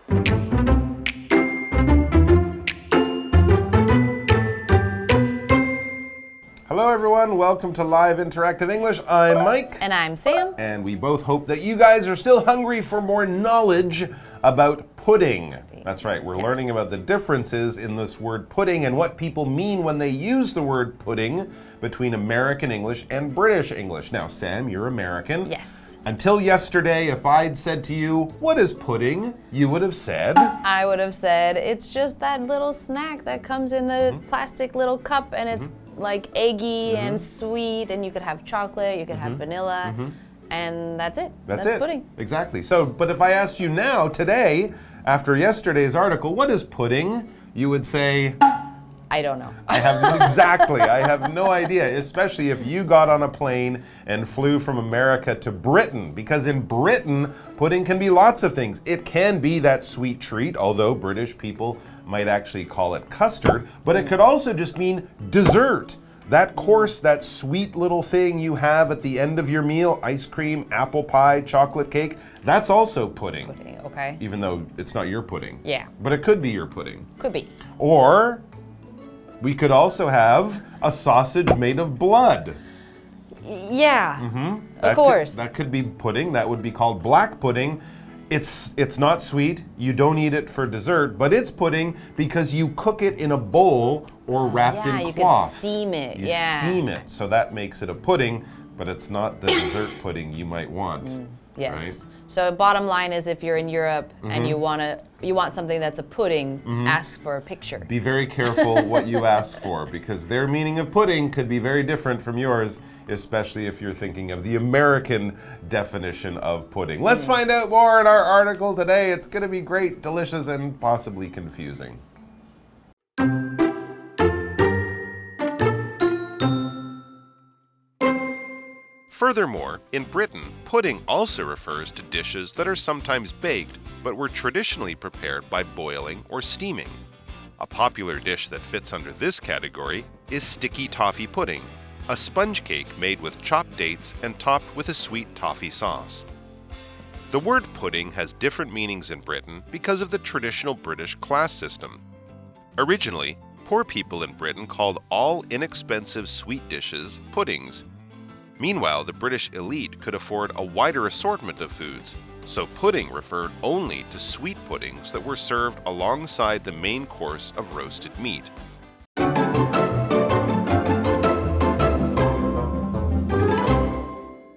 Hello everyone, welcome to Live Interactive English. I'm Mike. And I'm Sam. And we both hope that you guys are still hungry for more knowledge about pudding. That's right, we're learning about the differences in this word pudding and what people mean when they use the word pudding between American English and British English. Now, Sam, you're American. Yes. Until yesterday, if I'd said to you, what is pudding? You would have said? I would have said, it's just that little snack that comes in a plastic little cup and it's like eggy and sweet, and you could have chocolate, you could have vanilla, and that's it. That's it. Pudding. Exactly. So, but if I asked you now, today, after yesterday's article, what is pudding? You would say, I don't know. I have no idea, especially if you got on a plane and flew from America to Britain, because in Britain, pudding can be lots of things. It can be that sweet treat, although British people might actually call it custard, but it could also just mean dessert. That course, that sweet little thing you have at the end of your meal, ice cream, apple pie, chocolate cake, that's also pudding. Pudding, okay. Even though it's not your pudding. Yeah. But it could be your pudding. Could be. Or we could also have a sausage made of blood. Yeah, of course. That could be pudding. That would be called black pudding. It's not sweet. You don't eat it for dessert, but it's pudding because you cook it in a bowl or wrapped in you cloth. could steam it. You steam it, so that makes it a pudding, but it's not the dessert pudding you might want. Yes. Right? So bottom line is, if you're in Europe and you want something that's a pudding, ask for a picture. Be very careful what you ask for, because their meaning of pudding could be very different from yours, especially if you're thinking of the American definition of pudding. Let's find out more in our article today. It's going to be great, delicious, and possibly confusing. Furthermore, in Britain, pudding also refers to dishes that are sometimes baked, but were traditionally prepared by boiling or steaming. A popular dish that fits under this category is sticky toffee pudding, a sponge cake made with chopped dates and topped with a sweet toffee sauce. The word pudding has different meanings in Britain because of the traditional British class system. Originally, poor people in Britain called all inexpensive sweet dishes puddings. Meanwhile, the British elite could afford a wider assortment of foods, so pudding referred only to sweet puddings that were served alongside the main course of roasted meat.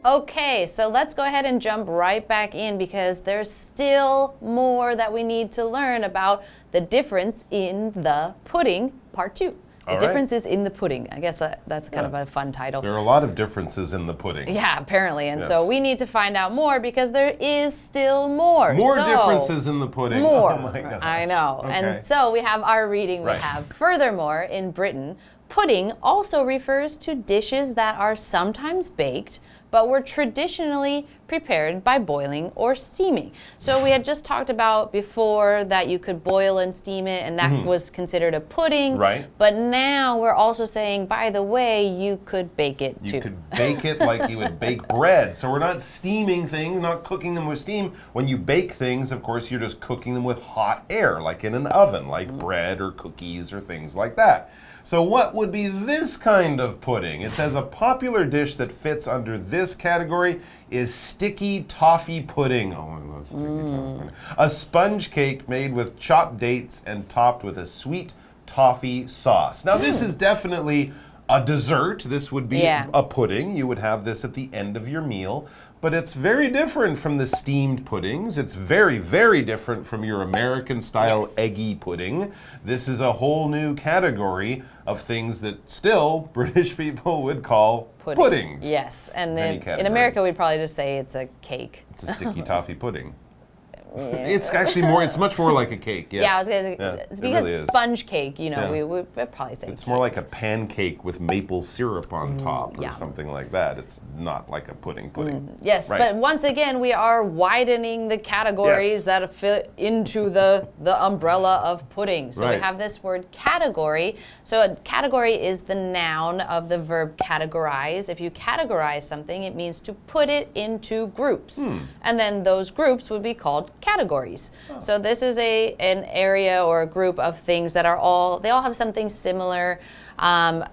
Okay, so let's go ahead and jump right back in, because there's still more that we need to learn about the difference in the pudding, part 2. The differences in the pudding. I guess that's kind of a fun title. There are a lot of differences in the pudding. Yeah, apparently. And so we need to find out more, because there is still more. More differences in the pudding. More. Oh my God. I know. Okay. And so we have our reading. We have, furthermore, in Britain, pudding also refers to dishes that are sometimes baked, but were traditionally prepared by boiling or steaming. So we had just talked about before that you could boil and steam it, and that was considered a pudding. Right. But now we're also saying, by the way, you could bake it too. You could bake it like you would bake bread. So we're not steaming things, not cooking them with steam. When you bake things, of course, you're just cooking them with hot air, like in an oven, like bread or cookies or things like that. So what would be this kind of pudding? It says a popular dish that fits under this category is sticky toffee pudding. Oh, I love sticky toffee pudding. A sponge cake made with chopped dates and topped with a sweet toffee sauce. Now this is definitely a dessert. This would be a pudding. You would have this at the end of your meal. But it's very different from the steamed puddings. It's very, very different from your American-style eggy pudding. This is a whole new category of things that still British people would call puddings. Yes, and in America we'd probably just say it's a cake. It's a sticky toffee pudding. It's actually more, it's much more like a cake, yes. Yeah, I was going to say, it's because really sponge cake, you know, we'd probably say it's more like a pancake with maple syrup on top or something like that. It's not like a pudding. Yes, but once again, we are widening the categories that fit into the umbrella of pudding. So we have this word category. So a category is the noun of the verb categorize. If you categorize something, it means to put it into groups. And then those groups would be called categories. So this is an area or a group of things that they all have something similar.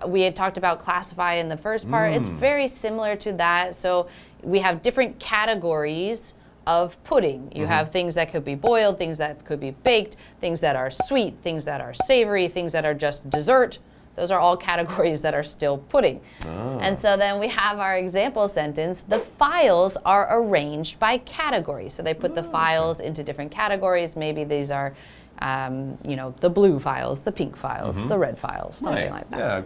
We had talked about classify in the first part. It's very similar to that. So we have different categories of pudding. You have things that could be boiled, things that could be baked, things that are sweet, things that are savory, things that are just dessert. Those are all categories that are still pudding. And so then we have our example sentence. The files are arranged by category. So they put the files into different categories. Maybe these are the blue files, the pink files, the red files, something like that. Yeah,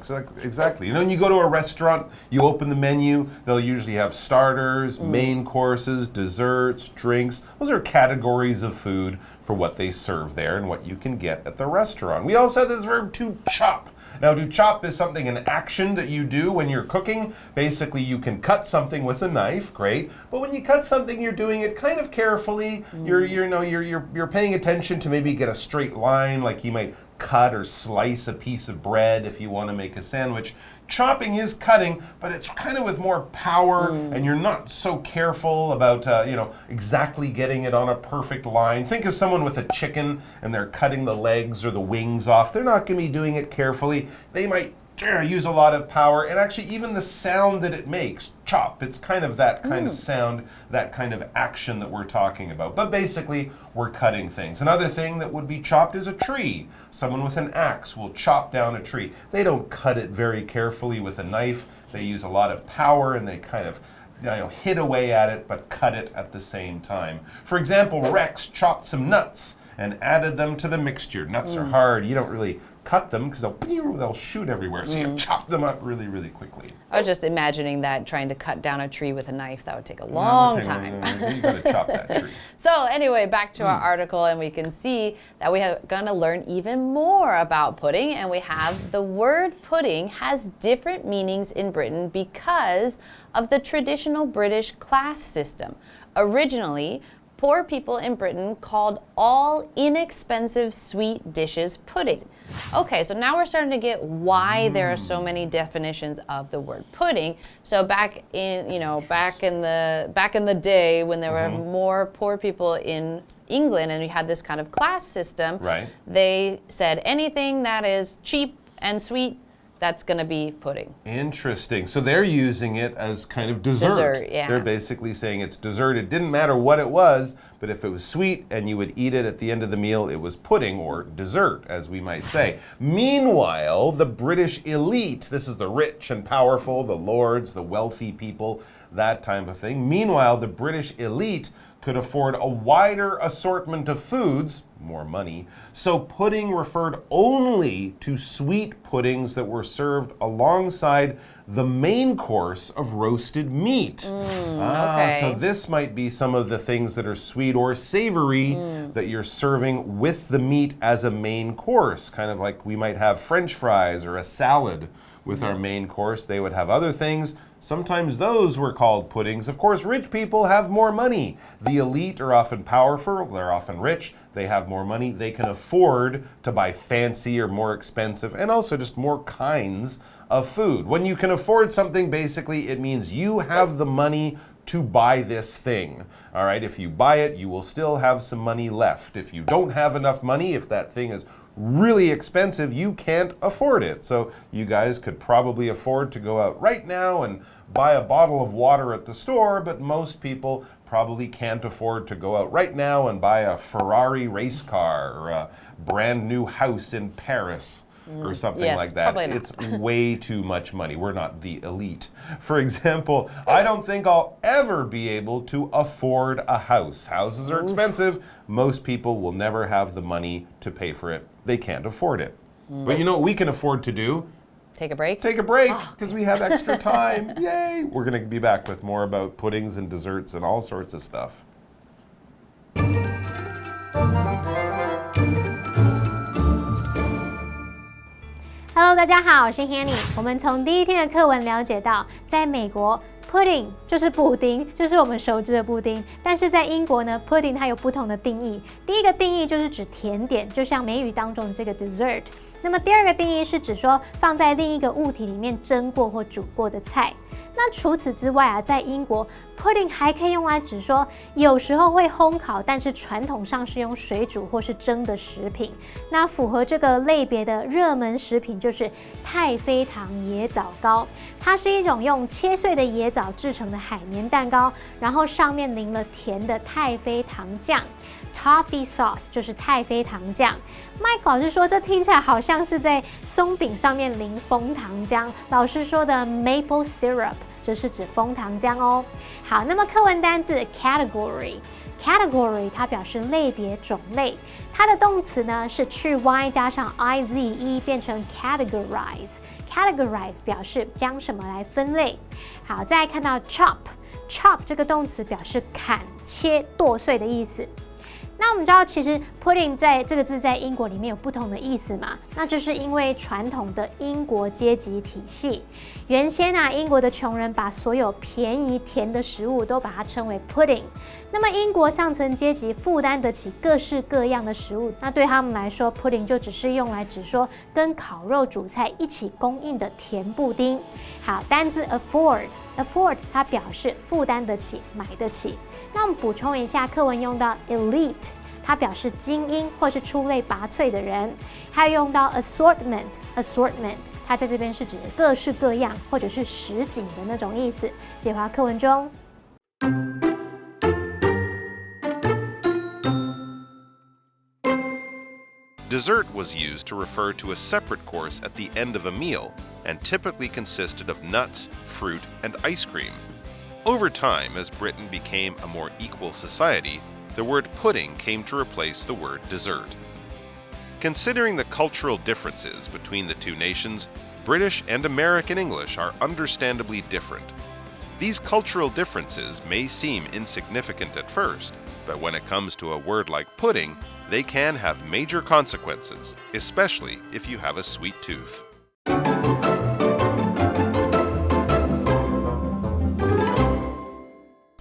exactly. When you go to a restaurant, you open the menu, they'll usually have starters, main courses, desserts, drinks. Those are categories of food for what they serve there and what you can get at the restaurant. We also have this verb to chop. Now, to chop is an action that you do when you're cooking. Basically, you can cut something with a knife, great. But when you cut something, you're doing it kind of carefully. You're paying attention to maybe get a straight line, like you might cut or slice a piece of bread if you want to make a sandwich. Chopping is cutting, but it's kind of with more power, and you're not so careful about, exactly getting it on a perfect line. Think of someone with a chicken, and they're cutting the legs or the wings off. They're not going to be doing it carefully. They might use a lot of power, and actually even the sound that it makes, chop, it's kind of that kind of sound, that kind of action that we're talking about. But basically, we're cutting things. Another thing that would be chopped is a tree. Someone with an axe will chop down a tree. They don't cut it very carefully with a knife. They use a lot of power, and they kind of hit away at it, but cut it at the same time. For example, Rex chopped some nuts and added them to the mixture. Nuts are hard. You don't really cut them because they'll shoot everywhere. So you chop them up really, really quickly. I was just imagining that trying to cut down a tree with a knife, that would take a long time. You gotta chop that tree. So anyway, back to our article, and we can see that we are going to learn even more about pudding, and we have the word pudding has different meanings in Britain because of the traditional British class system. Originally, poor people in Britain called all inexpensive sweet dishes pudding. Okay, so now we're starting to get why there are so many definitions of the word pudding. So back in the day when there were more poor people in England and we had this kind of class system, they said anything that is cheap and sweet, that's going to be pudding. Interesting. So they're using it as kind of dessert. Yeah. They're basically saying it's dessert. It didn't matter what it was, but if it was sweet and you would eat it at the end of the meal, it was pudding or dessert, as we might say. Meanwhile, the British elite, this is the rich and powerful, the lords, the wealthy people, that type of thing. Meanwhile, the British elite could afford a wider assortment of foods, more money, so pudding referred only to sweet puddings that were served alongside the main course of roasted meat. Okay. So this might be some of the things that are sweet or savory that you're serving with the meat as a main course, kind of like we might have French fries or a salad with our main course. They would have other things. Sometimes those were called puddings. Of course, rich people have more money. The elite are often powerful, they're often rich, they have more money, they can afford to buy fancy or more expensive and also just more kinds of food. When you can afford something, basically it means you have the money to buy this thing. All right, if you buy it, you will still have some money left. If you don't have enough money, if that thing is really expensive, you can't afford it. So you guys could probably afford to go out right now and buy a bottle of water at the store, but most people probably can't afford to go out right now and buy a Ferrari race car or a brand new house in Paris. Or something like that. It's way too much money. We're not the elite. For example, I don't think I'll ever be able to afford a house. Houses are expensive. Most people will never have the money to pay for it. They can't afford it. But you know what we can afford to do? Take a break? Take a break, because we have extra time. Yay! We're going to be back with more about puddings and desserts and all sorts of stuff. Hello， 大家好，我是 Hanny。我们从第一天的课文了解到，在美国 pudding 就是布丁，就是我们熟知的布丁。但是在英国呢 ，pudding 它有不同的定义。第一个定义就是指甜点，就像美语当中这个 dessert。那么第二个定义是指说放在另一个物体里面蒸过或煮过的菜。那除此之外啊，在英国 pudding 还可以用来指说有时候会烘烤，但是传统上是用水煮或是蒸的食品。那符合这个类别的热门食品就是太妃糖椰枣糕，它是一种用切碎的椰枣制成的海绵蛋糕，然后上面淋了甜的太妃糖酱。Toffee sauce 就是太妃糖酱。Mike 老师说，这听起来好像是在松饼上面淋枫糖浆。老师说的 maple syrup 这是指枫糖浆哦。好，那么课文单字 category 它表示类别、种类。它的动词呢是去 y 加上 ize 变成 categorize 表示将什么来分类。好，再来看到 chop 这个动词表示砍、切、剁碎的意思。那我们知道，其实 pudding 在这个字在英国里面有不同的意思嘛？那就是因为传统的英国阶级体系，原先啊，英国的穷人把所有便宜甜的食物都把它称为 pudding。那么英国上层阶级负担得起各式各样的食物，那对他们来说 ，pudding 就只是用来指说跟烤肉、主菜一起供应的甜布丁。好，单字 afford 它表示负担得起、买得起。那我们补充一下，课文用到 elite， 它表示精英或是出类拔萃的人。还有用到 assortment， 它在这边是指各式各样或者是实景的那种意思。解华课文中。Dessert was used to refer to a separate course at the end of a meal and typically consisted of nuts, fruit, and ice cream. Over time, as Britain became a more equal society, the word pudding came to replace the word dessert. Considering the cultural differences between the two nations, British and American English are understandably different. These cultural differences may seem insignificant at first, but when it comes to a word like pudding, they can have major consequences, especially if you have a sweet tooth.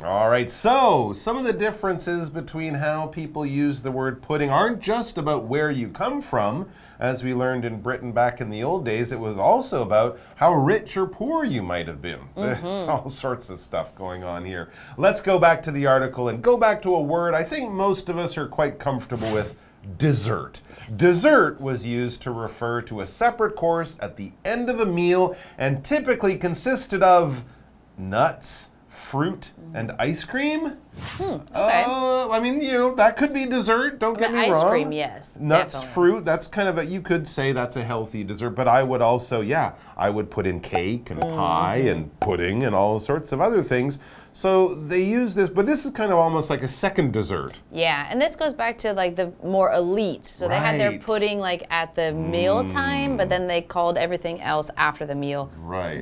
All right, so some of the differences between how people use the word pudding aren't just about where you come from. As we learned in Britain back in the old days, it was also about how rich or poor you might have been. There's all sorts of stuff going on here. Let's go back to the article and go back to a word I think most of us are quite comfortable with. Dessert. Yes. Dessert was used to refer to a separate course at the end of a meal and typically consisted of nuts, fruit, and ice cream. Okay. I mean, that could be dessert. Don't get me wrong. Ice cream, yes. Nuts, definitely. fruit, that's kind of you could say that's a healthy dessert, but I would also, I would put in cake and pie and pudding and all sorts of other things. So they use this, but this is kind of almost like a second dessert. Yeah, and this goes back to like the more elite. So they had their pudding like at the meal time, but then they called everything else after the meal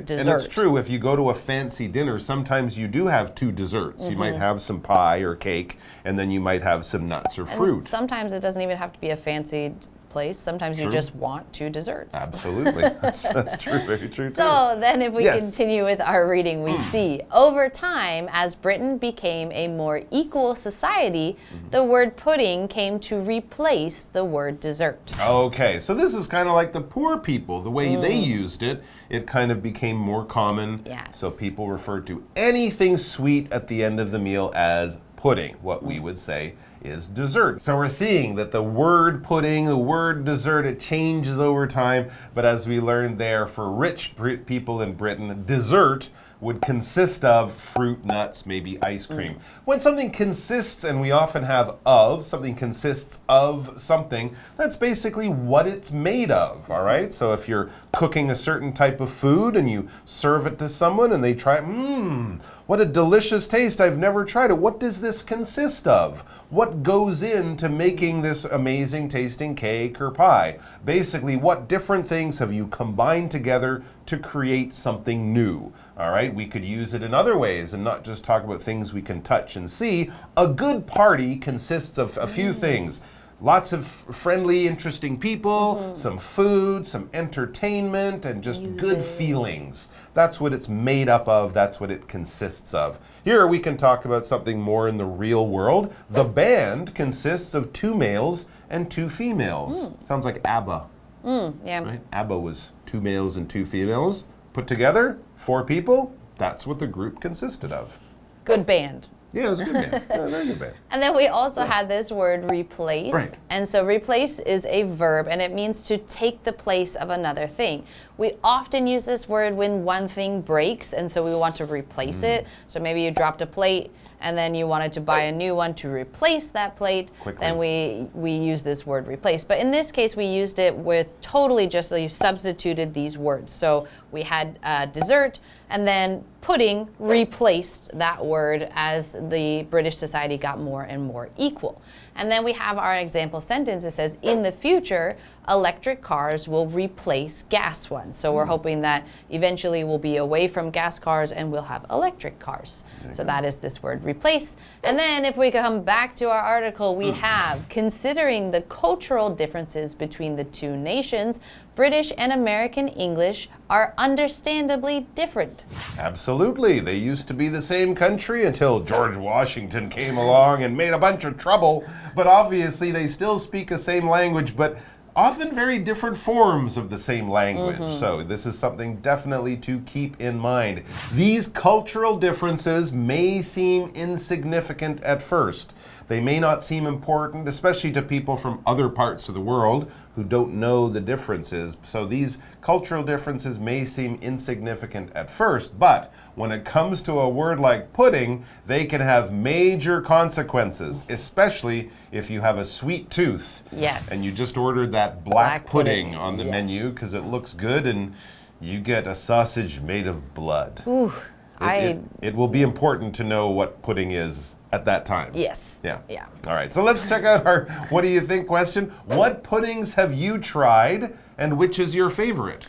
dessert. And it's true, if you go to a fancy dinner, sometimes you do have two desserts. You might have some pie or cake, and then you might have some nuts or fruit. And sometimes it doesn't even have to be a fancy place. Sometimes you just want two desserts. Absolutely. That's true. Very true. So then if we continue with our reading, we see over time, as Britain became a more equal society, the word pudding came to replace the word dessert. Okay, so this is kind of like the poor people, the way they used it. It kind of became more common. Yes. So people referred to anything sweet at the end of the meal as pudding, what we would say is dessert. So we're seeing that the word pudding, the word dessert, it changes over time. But as we learned there, for rich people in Britain, dessert would consist of fruit, nuts, maybe ice cream. When something consists, and we often have of, something consists of something, that's basically what it's made of, all right? So if you're cooking a certain type of food and you serve it to someone and they try it, what a delicious taste, I've never tried it. What does this consist of? What goes into making this amazing tasting cake or pie? Basically, what different things have you combined together to create something new? All right, we could use it in other ways and not just talk about things we can touch and see. A good party consists of a few things. Lots of friendly, interesting people, some food, some entertainment, and just good feelings. That's what it's made up of. That's what it consists of. Here we can talk about something more in the real world. The band consists of 2 males and 2 females. Sounds like ABBA. Yeah. Right? ABBA was 2 males and 2 females. Put together, 4 people. That's what the group consisted of. Good band. Yeah, it was a good band. Yeah, very good band. And then we also had this word replace. Right. And so replace is a verb and it means to take the place of another thing. We often use this word when one thing breaks and so we want to replace it. So maybe you dropped a plate and then you wanted to buy a new one to replace that plate. Quickly. Then we use this word replace. But in this case, we used it with totally just so you substituted these words. So we had dessert and then pudding replaced that word as the British society got more and more equal. And then we have our example sentence. It says, in the future, electric cars will replace gas ones. So we're hoping that eventually we'll be away from gas cars and we'll have electric cars. So that is this word replace. And then if we come back to our article, we have, considering the cultural differences between the two nations, British and American English are understandably different. Absolutely. They used to be the same country until George Washington came along and made a bunch of trouble. But obviously they still speak the same language, but often very different forms of the same language. So this is something definitely to keep in mind. These cultural differences may seem insignificant at first. They may not seem important, especially to people from other parts of the world who don't know the differences. So these cultural differences may seem insignificant at first, but when it comes to a word like pudding, they can have major consequences, especially if you have a sweet tooth. Yes. And you just ordered that black pudding on the yes. menu because it looks good and you get a sausage made of blood. Ooh, It will be important to know what pudding is at that time. Yes. Yeah. Yeah. All right, so let's check out our what do you think question. What puddings have you tried and which is your favorite?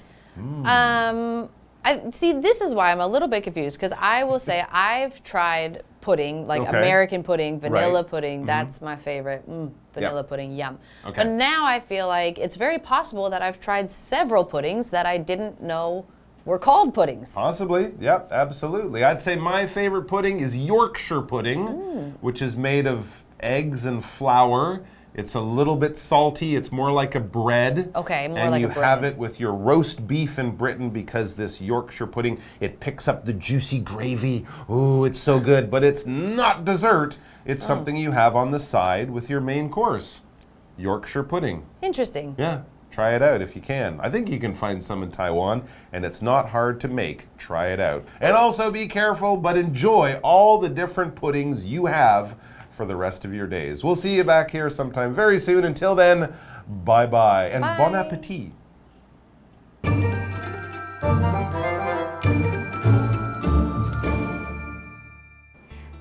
See, this is why I'm a little bit confused because I will say I've tried pudding, like Okay. American pudding, vanilla Right. pudding. That's my favorite. Vanilla pudding, yum. Okay. But now I feel like it's very possible that I've tried several puddings that I didn't know were called puddings. Possibly, yep, absolutely. I'd say my favorite pudding is Yorkshire pudding, which is made of eggs and flour. It's a little bit salty. It's more like a bread. Okay, more and like a you bread. have it with your roast beef in Britain because this Yorkshire pudding, it picks up the juicy gravy. Ooh, it's so good. But it's not dessert. It's something you have on the side with your main course. Yorkshire pudding. Interesting. Yeah, try it out if you can. I think you can find some in Taiwan, and it's not hard to make. Try it out. And also be careful, but enjoy all the different puddings you have for the rest of your days. We'll see you back here sometime very soon. Until then, bye-bye and Bye. bon appetit.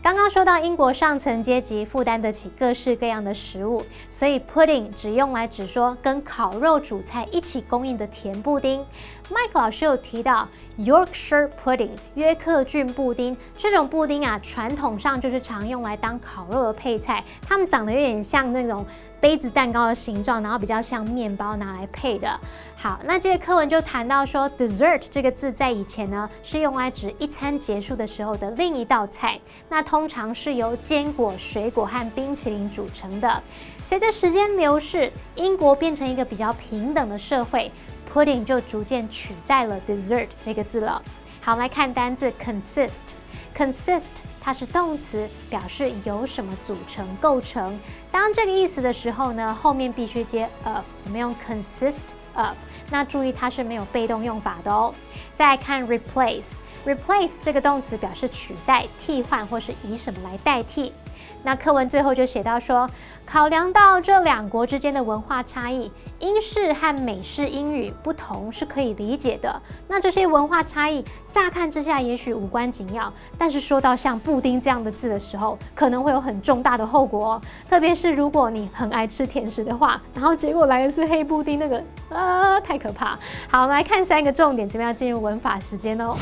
刚刚说到英国上层阶级负担得起各式各样的食物，所以 pudding 只用来指说跟烤肉主菜一起供应的甜布丁。Mike 老师有提到 Yorkshire pudding 约克郡布丁，这种布丁啊，传统上就是常用来当烤肉的配菜，它们长得有点像那种杯子蛋糕的形状，然后比较像面包拿来配的。好，那这个课文就谈到说 dessert 这个字在以前呢是用来指一餐结束的时候的另一道菜，那通常是由坚果、水果和冰淇淋组成的。随着时间流逝，英国变成一个比较平等的社会， pudding 就逐渐取代了 dessert 这个字了。好，我们来看单字 consist。consist 它是动词，表示由什么组成、构成。当这个意思的时候呢，后面必须接 of， 我们用 consist of。那注意它是没有被动用法的哦。再来看 replace。replace 这个动词表示取代、替换或是以什么来代替。那课文最后就写到说，考量到这两国之间的文化差异，英式和美式英语不同是可以理解的。那这些文化差异乍看之下也许无关紧要，但是说到像布丁这样的字的时候，可能会有很重大的后果哦。特别是如果你很爱吃甜食的话，然后结果来的是黑布丁，那个太可怕。好，我们来看3个重点，这边要进入文法时间哦。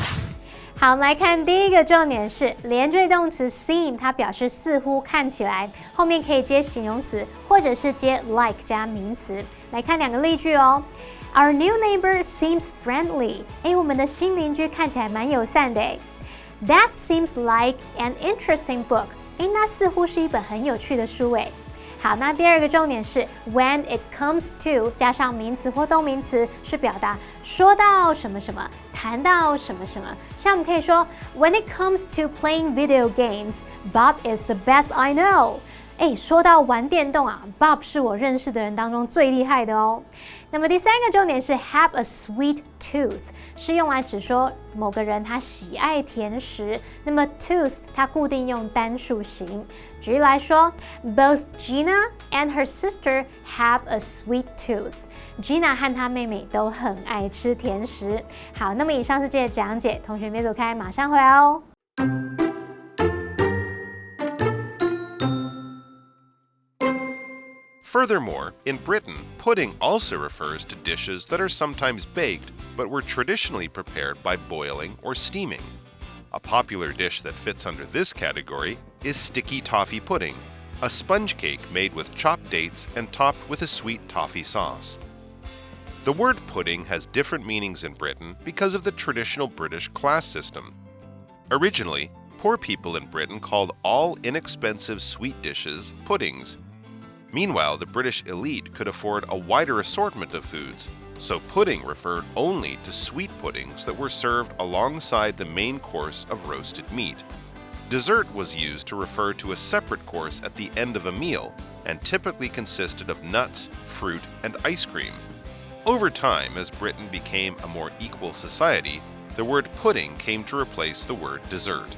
好，我们来看第一个重点是连缀动词 seem， 它表示似乎、看起来，后面可以接形容词，或者是接 like 加名词。来看2个例句哦。Our new neighbor seems friendly。我们的新邻居看起来蛮友善的。That seems like an interesting book。那似乎是一本很有趣的书。好，那第二个重点是 when it comes to 加上名词或动名词，是表达说到什么什么，谈到什么什么。像我们可以说 when it comes to playing video games, Bob is the best I know. 说到玩电动啊 ，Bob 是我认识的人当中最厉害的哦。那么第三个重点是 have a sweet tooth， 是用来指说某个人他喜爱甜食。那么 tooth 它固定用单数形。举例来说 ，Both Gina and her sister have a sweet tooth。Gina 和她妹妹都很爱吃甜食。好，那么以上是这些讲解，同学别走开，马上回来哦。Furthermore, in Britain, pudding also refers to dishes that are sometimes baked but were traditionally prepared by boiling or steaming. A popular dish that fits under this category is sticky toffee pudding, a sponge cake made with chopped dates and topped with a sweet toffee sauce. The word pudding has different meanings in Britain because of the traditional British class system. Originally, poor people in Britain called all inexpensive sweet dishes puddings. Meanwhile, the British elite could afford a wider assortment of foods, so pudding referred only to sweet puddings that were served alongside the main course of roasted meat. Dessert was used to refer to a separate course at the end of a meal, and typically consisted of nuts, fruit, and ice cream. Over time, as Britain became a more equal society, the word pudding came to replace the word dessert.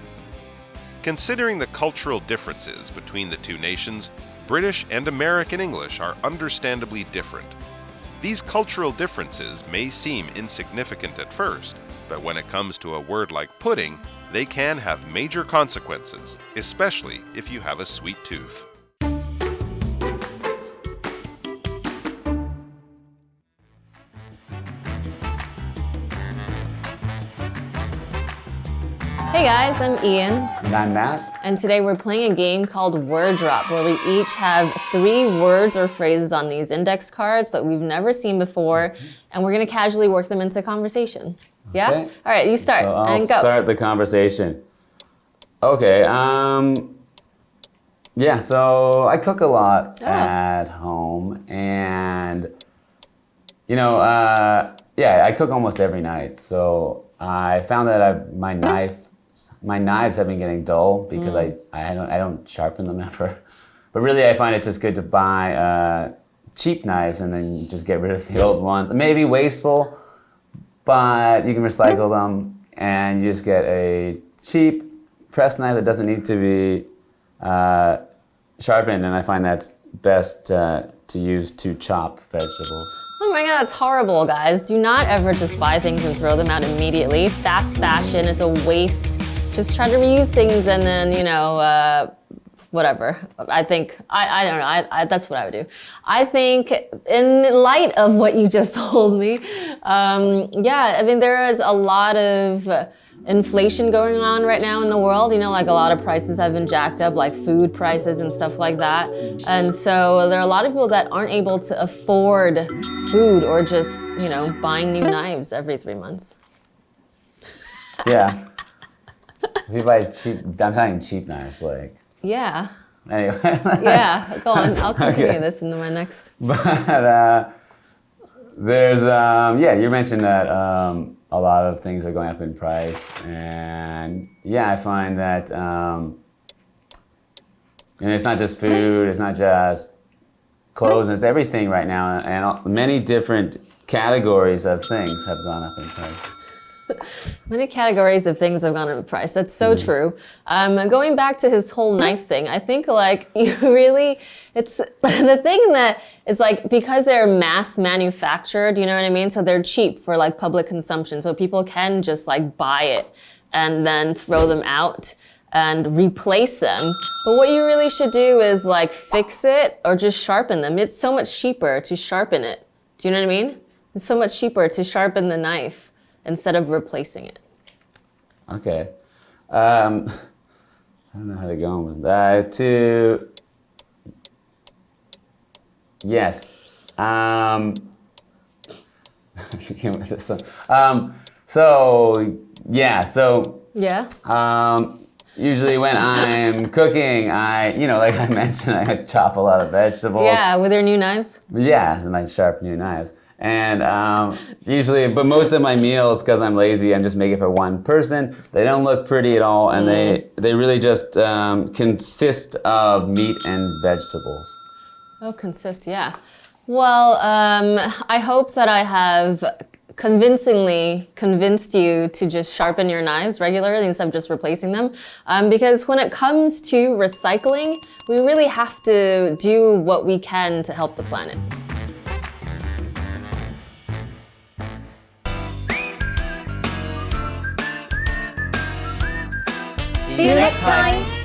Considering the cultural differences between the two nations, British and American English are understandably different. These cultural differences may seem insignificant at first, but when it comes to a word like pudding, they can have major consequences, especially if you have a sweet tooth. Hey guys, I'm Ian. And I'm Matt. And today we're playing a game called Word Drop, where we each have 3 words or phrases on these index cards that we've never seen before, and we're going to casually work them into conversation. Yeah? Okay. All right, you start So and go. I'll start the conversation. Okay, yeah, so I cook a lot at home, and, yeah, I cook almost every night. So I found that my knives have been getting dull because I don't sharpen them ever. But really, I find it's just good to buy cheap knives and then just get rid of the old ones. Maybe wasteful, but you can recycle them, and you just get a cheap press knife that doesn't need to be sharpened, and I find that's best to use to chop vegetables. Oh my god, that's horrible, guys. Do not ever just buy things and throw them out immediately. Fast fashion is a waste. Just try to reuse things and then, whatever. I think, I don't know, that's what I would do. I think in light of what you just told me, yeah, I mean, there is a lot of inflation going on right now in the world. Like a lot of prices have been jacked up, like food prices and stuff like that. And so there are a lot of people that aren't able to afford food or just, buying new knives every 3 months. Yeah. If you buy cheap, I'm talking cheap knives, like. Yeah. Anyway. Yeah, go on. I'll continue this into my next. But there's, yeah, you mentioned that a lot of things are going up in price. And yeah, I find that, it's not just food, it's not just clothes, it's everything right now. And many different categories of things have gone up in price. Many categories of things have gone up in price. That's so true. Going back to his whole knife thing, I think it's the thing that it's like because they're mass manufactured, you know what I mean? So they're cheap for like public consumption. So people can just like buy it and then throw them out and replace them. But what you really should do is like fix it or just sharpen them. It's so much cheaper to sharpen it. Do you know what I mean? It's so much cheaper to sharpen the knife instead of replacing it. Okay. I don't know how to go on with that. Yes. I can't with this one. Yeah. Usually when I'm cooking, like I mentioned, I chop a lot of vegetables. Yeah, with your new knives? Yeah, so my sharp new knives. And but most of my meals, because I'm lazy, I'm just making for one person. They don't look pretty at all, and they really just consist of meat and vegetables. Oh, consist, yeah. Well, I hope that I have convincingly convinced you to just sharpen your knives regularly instead of just replacing them. Because when it comes to recycling, we really have to do what we can to help the planet. See you next time.